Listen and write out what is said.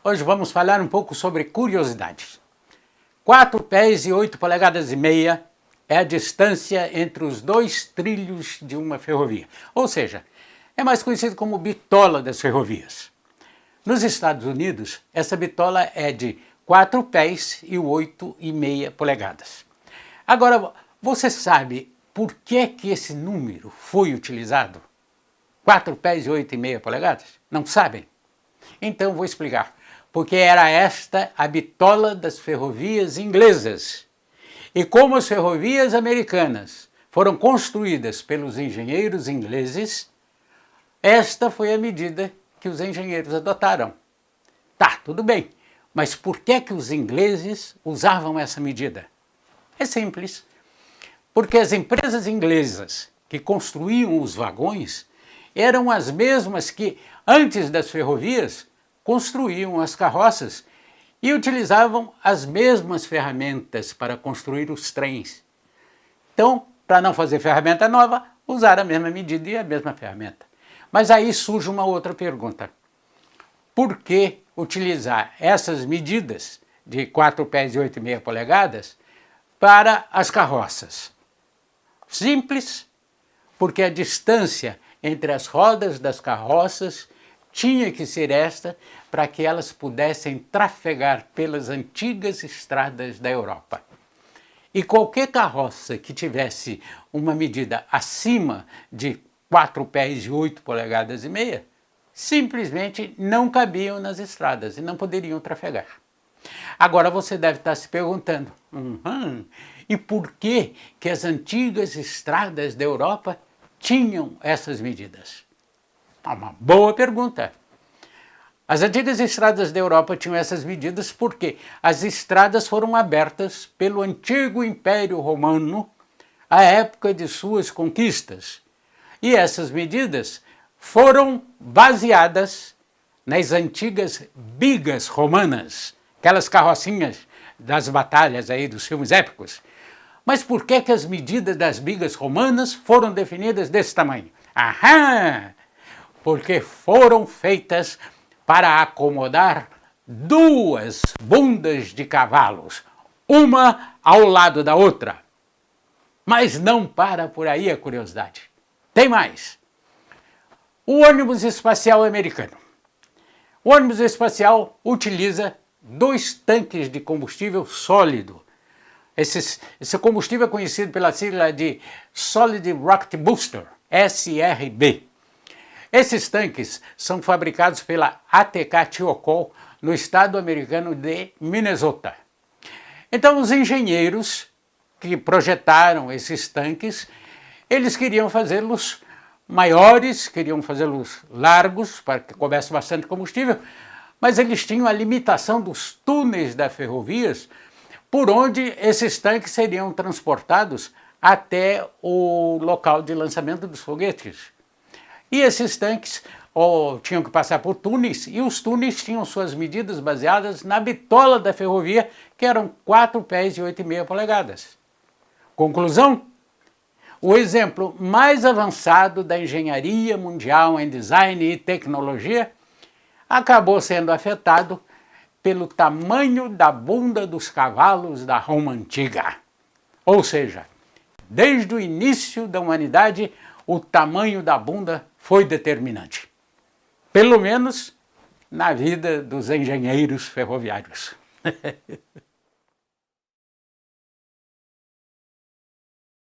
Hoje vamos falar um pouco sobre curiosidades. 4 pés e 8 polegadas e meia é a distância entre os dois trilhos de uma ferrovia. Ou seja, é mais conhecido como bitola das ferrovias. Nos Estados Unidos, essa bitola é de 4 pés e 8,5 polegadas. Agora, você sabe por que esse número foi utilizado? 4 pés e 8,5 polegadas? Não sabem? Então vou explicar. Porque era esta a bitola das ferrovias inglesas. E como as ferrovias americanas foram construídas pelos engenheiros ingleses, esta foi a medida que os engenheiros adotaram. Tá, tudo bem, mas por que os ingleses usavam essa medida? É simples. Porque as empresas inglesas que construíam os vagões eram as mesmas que, antes das ferrovias, construíam as carroças e utilizavam as mesmas ferramentas para construir os trens. Então, para não fazer ferramenta nova, usaram a mesma medida e a mesma ferramenta. Mas aí surge uma outra pergunta. Por que utilizar essas medidas de 4 pés e 8,5 polegadas para as carroças? Simples, porque a distância entre as rodas das carroças tinha que ser esta para que elas pudessem trafegar pelas antigas estradas da Europa. E qualquer carroça que tivesse uma medida acima de 4 pés e 8 polegadas e meia, simplesmente não cabiam nas estradas e não poderiam trafegar. Agora você deve estar se perguntando, e por que as antigas estradas da Europa tinham essas medidas? Uma boa pergunta. As antigas estradas da Europa tinham essas medidas porque as estradas foram abertas pelo antigo Império Romano à época de suas conquistas. E essas medidas foram baseadas nas antigas bigas romanas, aquelas carrocinhas das batalhas aí dos filmes épicos. Mas por que as medidas das bigas romanas foram definidas desse tamanho? Porque foram feitas para acomodar 2 bundas de cavalos, uma ao lado da outra. Mas não para por aí a curiosidade. Tem mais. O ônibus espacial americano. O ônibus espacial utiliza 2 tanques de combustível sólido. Esse combustível é conhecido pela sigla de Solid Rocket Booster, SRB. Esses tanques são fabricados pela ATK Tiokol, no estado americano de Minnesota. Então, os engenheiros que projetaram esses tanques, eles queriam fazê-los maiores, queriam fazê-los largos, para que coubesse bastante combustível, mas eles tinham a limitação dos túneis das ferrovias, por onde esses tanques seriam transportados até o local de lançamento dos foguetes. E esses tanques tinham que passar por túneis, e os túneis tinham suas medidas baseadas na bitola da ferrovia, que eram 4 pés e 8,5 polegadas. Conclusão? O exemplo mais avançado da engenharia mundial em design e tecnologia acabou sendo afetado pelo tamanho da bunda dos cavalos da Roma antiga. Ou seja, desde o início da humanidade, o tamanho da bunda foi determinante. Pelo menos na vida dos engenheiros ferroviários.